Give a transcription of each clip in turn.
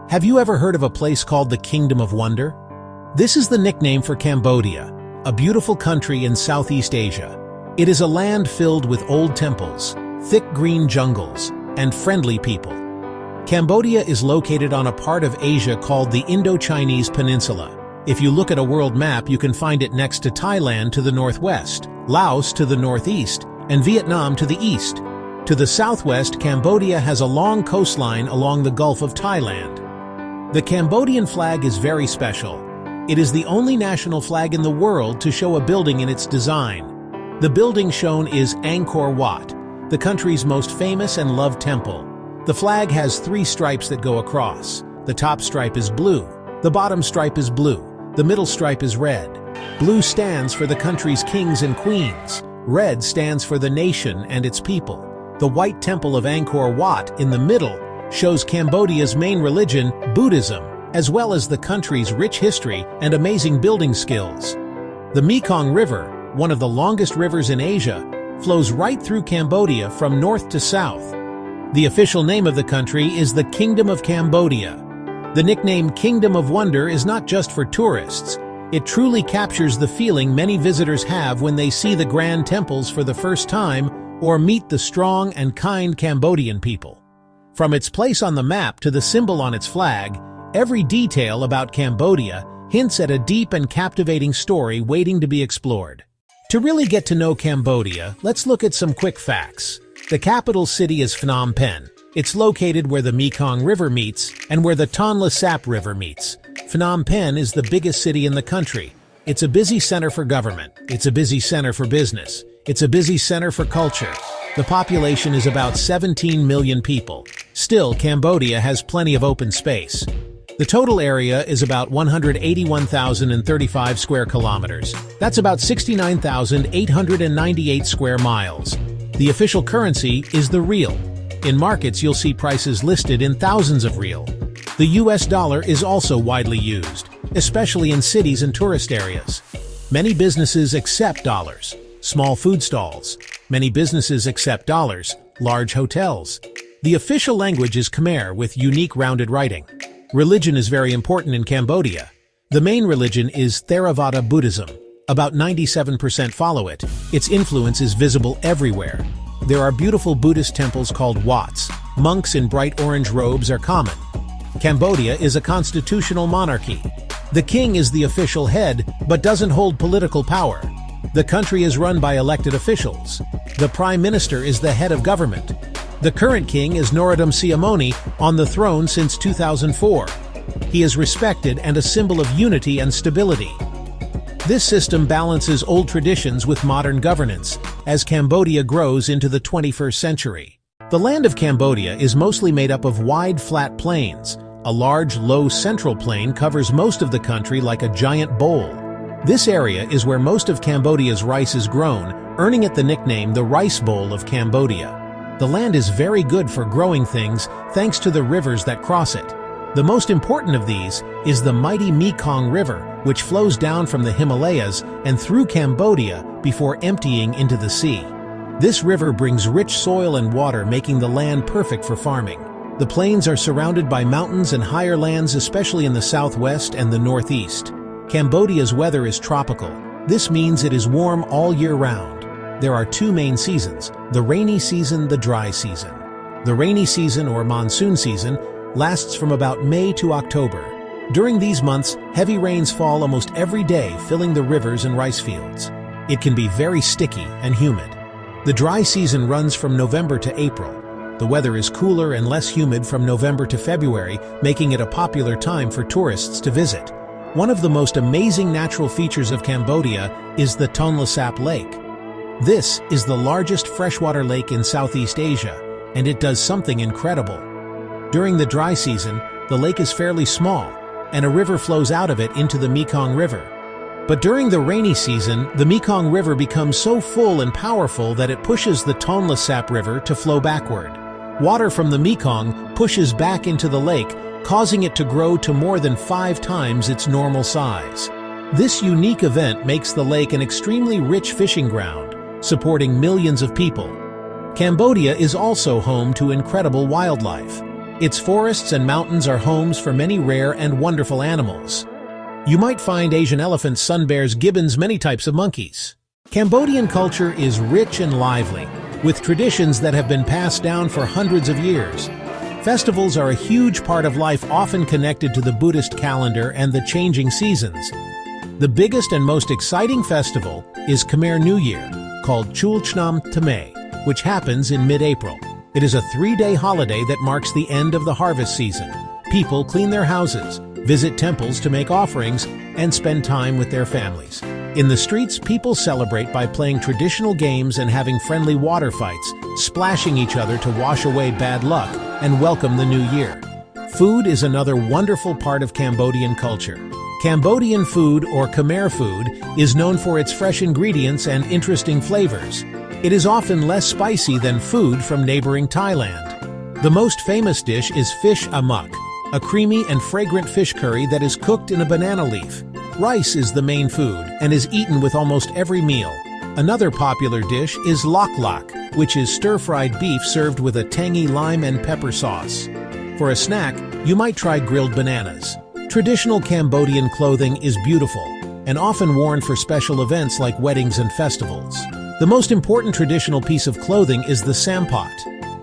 Have you ever heard of a place called the Kingdom of Wonder? This is the nickname for Cambodia, a beautiful country in Southeast Asia. It is a land filled with old temples, thick green jungles, and friendly people. Cambodia is located on a part of Asia called the Indo-Chinese Peninsula. If you look at a world map, you can find it next to Thailand to the northwest, Laos to the northeast, and Vietnam to the east. To the southwest, Cambodia has a long coastline along the Gulf of Thailand. The Cambodian flag is very special. It is the only national flag in the world to show a building in its design. The building shown is Angkor Wat, the country's most famous and loved temple. The flag has 3 stripes that go across. The top stripe is blue, the bottom stripe is blue, the middle stripe is red. Blue stands for the country's kings and queens. Red stands for the nation and its people. The white temple of Angkor Wat in the middle shows Cambodia's main religion, Buddhism, as well as the country's rich history and amazing building skills. The Mekong River, one of the longest rivers in Asia, flows right through Cambodia from north to south. The official name of the country is the Kingdom of Cambodia. The nickname Kingdom of Wonder is not just for tourists. It truly captures the feeling many visitors have when they see the grand temples for the first time or meet the strong and kind Cambodian people. From its place on the map to the symbol on its flag, every detail about Cambodia hints at a deep and captivating story waiting to be explored. To really get to know Cambodia, let's look at some quick facts. The capital city is Phnom Penh. It's located where the Mekong River meets and where the Tonle Sap River meets. Phnom Penh is the biggest city in the country. It's a busy center for government. It's a busy center for business. It's a busy center for culture. The population is about 17 million people. Still, Cambodia has plenty of open space. The total area is about 181,035 square kilometers. That's about 69,898 square miles. The official currency is the riel. In markets, you'll see prices listed in thousands of riel. The US dollar is also widely used, especially in cities and tourist areas. Many businesses accept dollars. Small food stalls. Many businesses accept dollars. Large hotels. The official language is Khmer with unique rounded writing. Religion is very important in Cambodia. The main religion is Theravada Buddhism. About 97% follow it. Its influence is visible everywhere. There are beautiful Buddhist temples called Wats. Monks in bright orange robes are common. Cambodia is a constitutional monarchy. The king is the official head, but doesn't hold political power. The country is run by elected officials. The prime minister is the head of government. The current king is Norodom Sihamoni, on the throne since 2004. He is respected and a symbol of unity and stability. This system balances old traditions with modern governance, as Cambodia grows into the 21st century. The land of Cambodia is mostly made up of wide, flat plains. A large, low central plain covers most of the country like a giant bowl. This area is where most of Cambodia's rice is grown, earning it the nickname the Rice Bowl of Cambodia. The land is very good for growing things thanks to the rivers that cross it. The most important of these is the mighty Mekong River, which flows down from the Himalayas and through Cambodia before emptying into the sea. This river brings rich soil and water, making the land perfect for farming. The plains are surrounded by mountains and higher lands, especially in the southwest and the northeast. Cambodia's weather is tropical. This means it is warm all year round. There are 2 main seasons, the rainy season, the dry season. The rainy season, or monsoon season, lasts from about May to October. During these months, heavy rains fall almost every day, filling the rivers and rice fields. It can be very sticky and humid. The dry season runs from November to April. The weather is cooler and less humid from November to February, making it a popular time for tourists to visit. One of the most amazing natural features of Cambodia is the Tonle Sap Lake. This is the largest freshwater lake in Southeast Asia, and it does something incredible. During the dry season, the lake is fairly small, and a river flows out of it into the Mekong River. But during the rainy season, the Mekong River becomes so full and powerful that it pushes the Tonle Sap River to flow backward. Water from the Mekong pushes back into the lake, causing it to grow to more than 5 times its normal size. This unique event makes the lake an extremely rich fishing ground, supporting millions of people. Cambodia is also home to incredible wildlife. Its forests and mountains are homes for many rare and wonderful animals. You might find Asian elephants, sun bears, gibbons, many types of monkeys. Cambodian culture is rich and lively, with traditions that have been passed down for hundreds of years. Festivals are a huge part of life, often connected to the Buddhist calendar and the changing seasons. The biggest and most exciting festival is Khmer New Year, called Chulchnam Thmay, which happens in mid-April. It is a 3-day holiday that marks the end of the harvest season. People clean their houses, visit temples to make offerings, and spend time with their families. In the streets, people celebrate by playing traditional games and having friendly water fights, splashing each other to wash away bad luck and welcome the new year. Food is another wonderful part of Cambodian culture. Cambodian food, or Khmer food, is known for its fresh ingredients and interesting flavors. It is often less spicy than food from neighboring Thailand. The most famous dish is fish amok, a creamy and fragrant fish curry that is cooked in a banana leaf. Rice is the main food and is eaten with almost every meal. Another popular dish is lok lok, which is stir-fried beef served with a tangy lime and pepper sauce. For a snack, you might try grilled bananas. Traditional Cambodian clothing is beautiful and often worn for special events like weddings and festivals. The most important traditional piece of clothing is the sampot.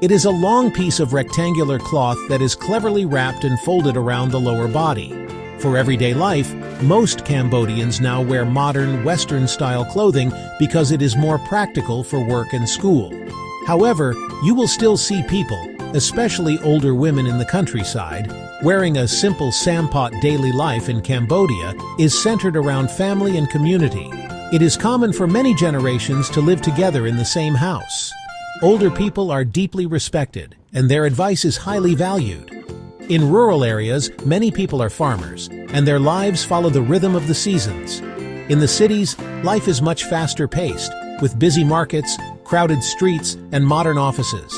It is a long piece of rectangular cloth that is cleverly wrapped and folded around the lower body. For everyday life, most Cambodians now wear modern, Western-style clothing because it is more practical for work and school. However, you will still see people, especially older women in the countryside, wearing a simple sampot. Daily life in Cambodia is centered around family and community. It is common for many generations to live together in the same house. Older people are deeply respected, and their advice is highly valued. In rural areas, many people are farmers, and their lives follow the rhythm of the seasons. In the cities, life is much faster paced, with busy markets, crowded streets, and modern offices.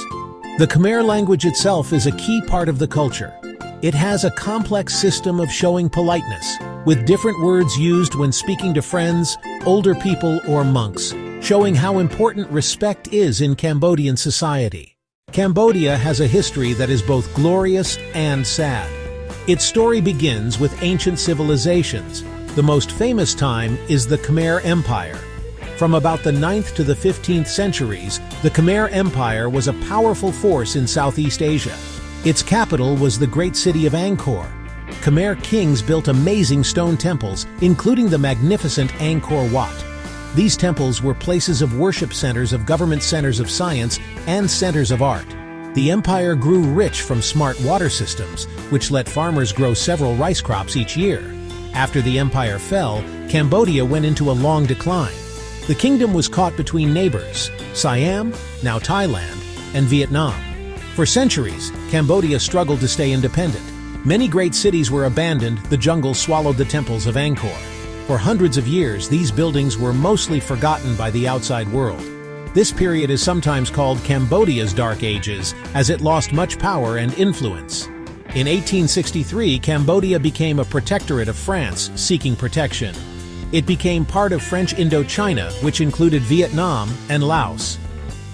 The Khmer language itself is a key part of the culture. It has a complex system of showing politeness, with different words used when speaking to friends, older people, or monks, showing how important respect is in Cambodian society. Cambodia has a history that is both glorious and sad. Its story begins with ancient civilizations. The most famous time is the Khmer Empire. From about the 9th to the 15th centuries, the Khmer Empire was a powerful force in Southeast Asia. Its capital was the great city of Angkor. Khmer kings built amazing stone temples, including the magnificent Angkor Wat. These temples were places of worship, centers of government, centers of science, and centers of art. The empire grew rich from smart water systems, which let farmers grow several rice crops each year. After the empire fell, Cambodia went into a long decline. The kingdom was caught between neighbors, Siam, now Thailand, and Vietnam. For centuries, Cambodia struggled to stay independent. Many great cities were abandoned, the jungle swallowed the temples of Angkor. For hundreds of years, these buildings were mostly forgotten by the outside world. This period is sometimes called Cambodia's Dark Ages, as it lost much power and influence. In 1863, Cambodia became a protectorate of France, seeking protection. It became part of French Indochina, which included Vietnam and Laos.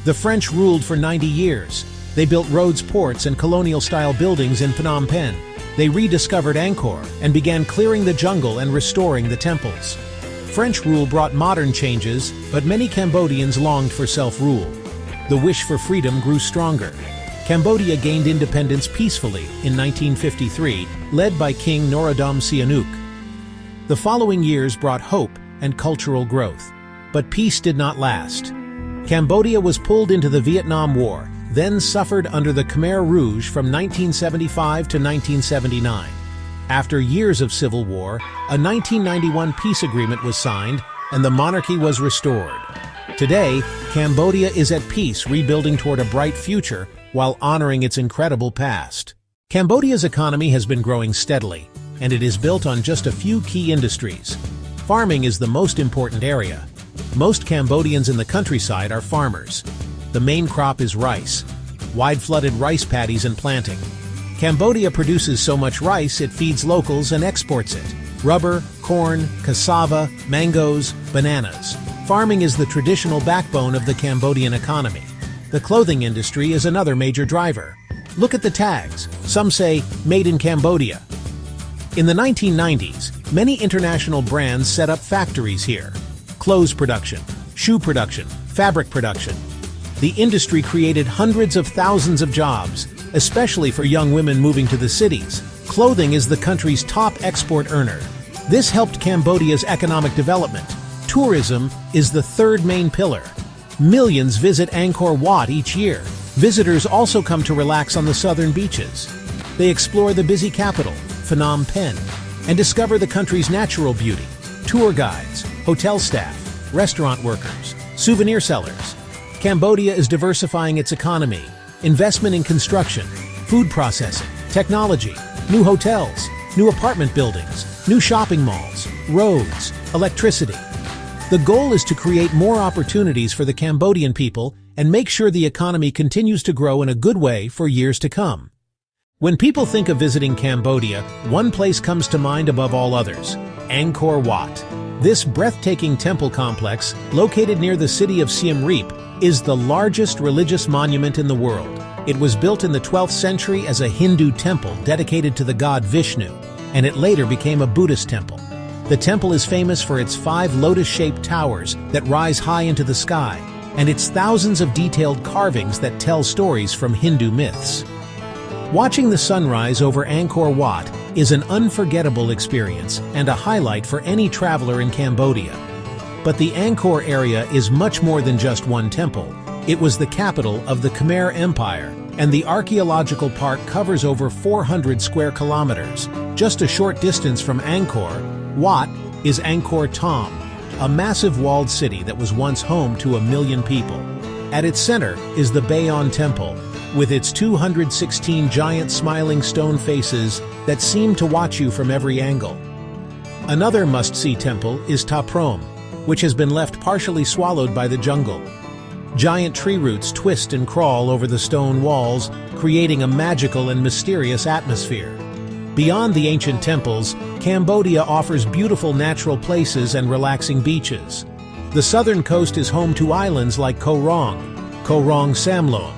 The French ruled for 90 years. They built roads, ports, and colonial-style buildings in Phnom Penh. They rediscovered Angkor and began clearing the jungle and restoring the temples. French rule brought modern changes, but many Cambodians longed for self-rule. The wish for freedom grew stronger. Cambodia gained independence peacefully in 1953, led by King Norodom Sihanouk. The following years brought hope and cultural growth, but peace did not last. Cambodia was pulled into the Vietnam War, then suffered under the Khmer Rouge from 1975 to 1979. After years of civil war, a 1991 peace agreement was signed and the monarchy was restored. Today, Cambodia is at peace, rebuilding toward a bright future while honoring its incredible past. Cambodia's economy has been growing steadily, and it is built on just a few key industries. Farming is the most important area. Most Cambodians in the countryside are farmers. The main crop is rice, wide-flooded rice paddies and planting. Cambodia produces so much rice it feeds locals and exports it. Rubber, corn, cassava, mangoes, bananas. Farming is the traditional backbone of the Cambodian economy. The clothing industry is another major driver. Look at the tags. Some say, "Made in Cambodia." In the 1990s, many international brands set up factories here. Clothes production, shoe production, fabric production. The industry created hundreds of thousands of jobs, especially for young women moving to the cities. Clothing is the country's top export earner. This helped Cambodia's economic development. Tourism is the third main pillar. Millions visit Angkor Wat each year. Visitors also come to relax on the southern beaches. They explore the busy capital, Phnom Penh, and discover the country's natural beauty. Tour guides, hotel staff, restaurant workers, souvenir sellers. Cambodia is diversifying its economy. Investment in construction, food processing, technology, new hotels, new apartment buildings, new shopping malls, roads, electricity. The goal is to create more opportunities for the Cambodian people and make sure the economy continues to grow in a good way for years to come. When people think of visiting Cambodia, one place comes to mind above all others: Angkor Wat. This breathtaking temple complex, located near the city of Siem Reap, is the largest religious monument in the world. It was built in the 12th century as a Hindu temple dedicated to the god Vishnu, and it later became a Buddhist temple. The temple is famous for its 5 lotus-shaped towers that rise high into the sky, and its thousands of detailed carvings that tell stories from Hindu myths. Watching the sunrise over Angkor Wat is an unforgettable experience and a highlight for any traveler in Cambodia. But the Angkor area is much more than just one temple. It was the capital of the Khmer Empire, and the archaeological park covers over 400 square kilometers. Just a short distance from Angkor Wat is Angkor Thom, a massive walled city that was once home to 1 million people. At its center is the Bayon Temple, with its 216 giant smiling stone faces that seem to watch you from every angle. Another must-see temple is Ta Prohm, which has been left partially swallowed by the jungle. Giant tree roots twist and crawl over the stone walls, creating a magical and mysterious atmosphere. Beyond the ancient temples, Cambodia offers beautiful natural places and relaxing beaches. The southern coast is home to islands like Koh Rong Samloem.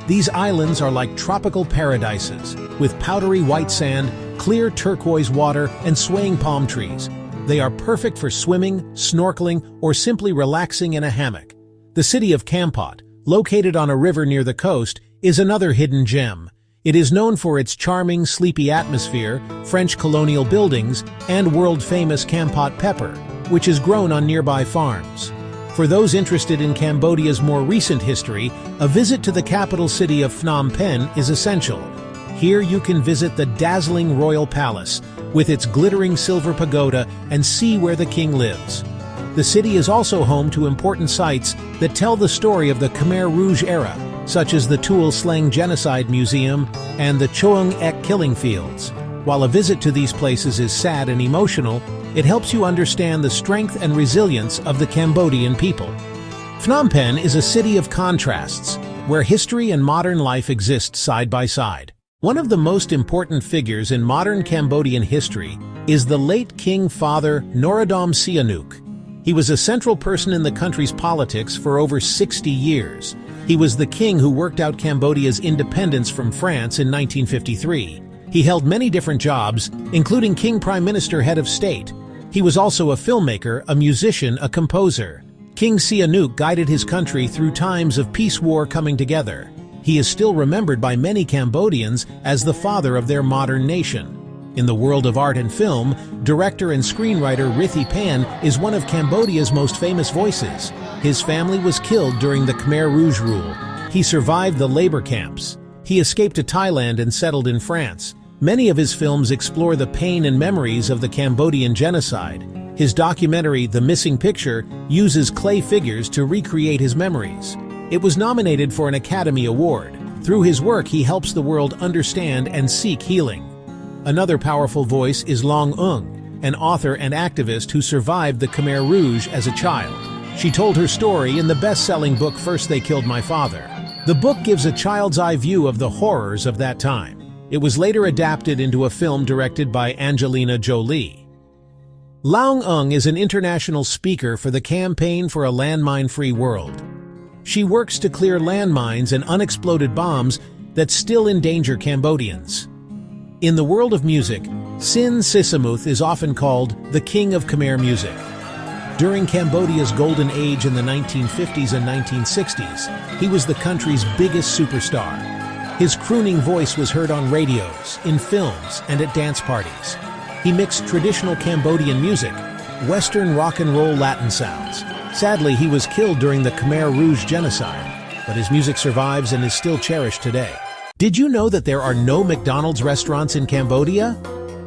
These islands are like tropical paradises, with powdery white sand, clear turquoise water, and swaying palm trees. They are perfect for swimming, snorkeling, or simply relaxing in a hammock. The city of Kampot, located on a river near the coast, is another hidden gem. It is known for its charming, sleepy atmosphere, French colonial buildings, and world-famous Kampot pepper, which is grown on nearby farms. For those interested in Cambodia's more recent history, a visit to the capital city of Phnom Penh is essential. Here you can visit the dazzling royal palace, with its glittering silver pagoda, and see where the king lives. The city is also home to important sites that tell the story of the Khmer Rouge era, such as the Tuol Sleng Genocide Museum and the Choeung Ek killing fields. While a visit to these places is sad and emotional, it helps you understand the strength and resilience of the Cambodian people. Phnom Penh is a city of contrasts, where history and modern life exist side by side. One of the most important figures in modern Cambodian history is the late King Father Norodom Sihanouk. He was a central person in the country's politics for over 60 years. He was the king who worked out Cambodia's independence from France in 1953. He held many different jobs, including King Prime Minister Head of State. He was also a filmmaker, a musician, a composer. King Sihanouk guided his country through times of peace-war coming together. He is still remembered by many Cambodians as the father of their modern nation. In the world of art and film, director and screenwriter Rithi Pan is one of Cambodia's most famous voices. His family was killed during the Khmer Rouge rule. He survived the labor camps. He escaped to Thailand and settled in France. Many of his films explore the pain and memories of the Cambodian genocide. His documentary, The Missing Picture, uses clay figures to recreate his memories. It was nominated for an Academy Award. Through his work, he helps the world understand and seek healing. Another powerful voice is Long Ung, an author and activist who survived the Khmer Rouge as a child. She told her story in the best-selling book First They Killed My Father. The book gives a child's eye view of the horrors of that time. It was later adapted into a film directed by Angelina Jolie. Long Ung is an international speaker for the Campaign for a Landmine-Free World. She works to clear landmines and unexploded bombs that still endanger Cambodians. In the world of music, Sin Sisamuth is often called the King of Khmer music. During Cambodia's golden age in the 1950s and 1960s, he was the country's biggest superstar. His crooning voice was heard on radios, in films, and at dance parties. He mixed traditional Cambodian music, Western rock and roll Latin sounds. Sadly, he was killed during the Khmer Rouge genocide, but his music survives and is still cherished today. Did you know that there are no McDonald's restaurants in Cambodia?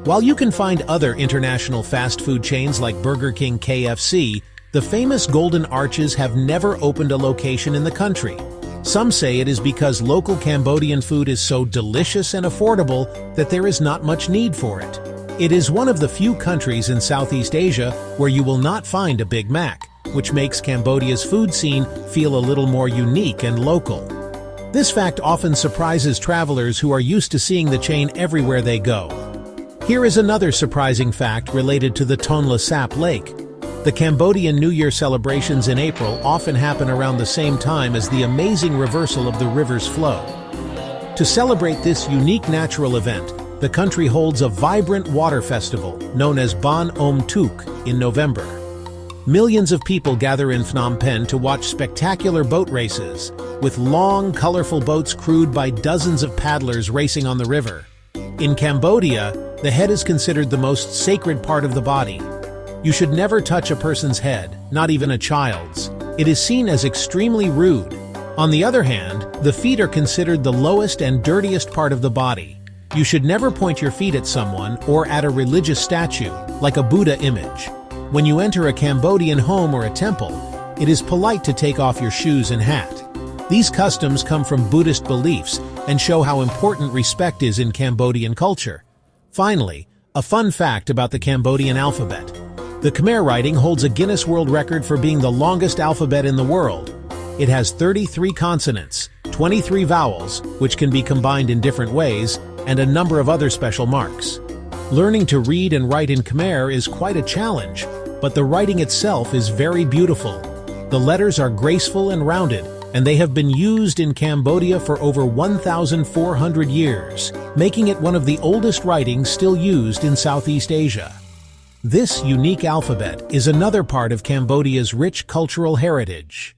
While you can find other international fast food chains like Burger King, KFC, the famous Golden Arches have never opened a location in the country. Some say it is because local Cambodian food is so delicious and affordable that there is not much need for it. It is one of the few countries in Southeast Asia where you will not find a Big Mac, which makes Cambodia's food scene feel a little more unique and local. This fact often surprises travelers who are used to seeing the chain everywhere they go. Here is another surprising fact related to the Tonle Sap Lake. The Cambodian New Year celebrations in April often happen around the same time as the amazing reversal of the river's flow. To celebrate this unique natural event, the country holds a vibrant water festival known as Bon Om Tuk in November. Millions of people gather in Phnom Penh to watch spectacular boat races, with long, colorful boats crewed by dozens of paddlers racing on the river. In Cambodia, the head is considered the most sacred part of the body. You should never touch a person's head, not even a child's. It is seen as extremely rude. On the other hand, the feet are considered the lowest and dirtiest part of the body. You should never point your feet at someone or at a religious statue, like a Buddha image. When you enter a Cambodian home or a temple, it is polite to take off your shoes and hat. These customs come from Buddhist beliefs and show how important respect is in Cambodian culture. Finally, a fun fact about the Cambodian alphabet. The Khmer writing holds a Guinness World Record for being the longest alphabet in the world. It has 33 consonants, 23 vowels, which can be combined in different ways, and a number of other special marks. Learning to read and write in Khmer is quite a challenge, but the writing itself is very beautiful. The letters are graceful and rounded, and they have been used in Cambodia for over 1,400 years, making it one of the oldest writings still used in Southeast Asia. This unique alphabet is another part of Cambodia's rich cultural heritage.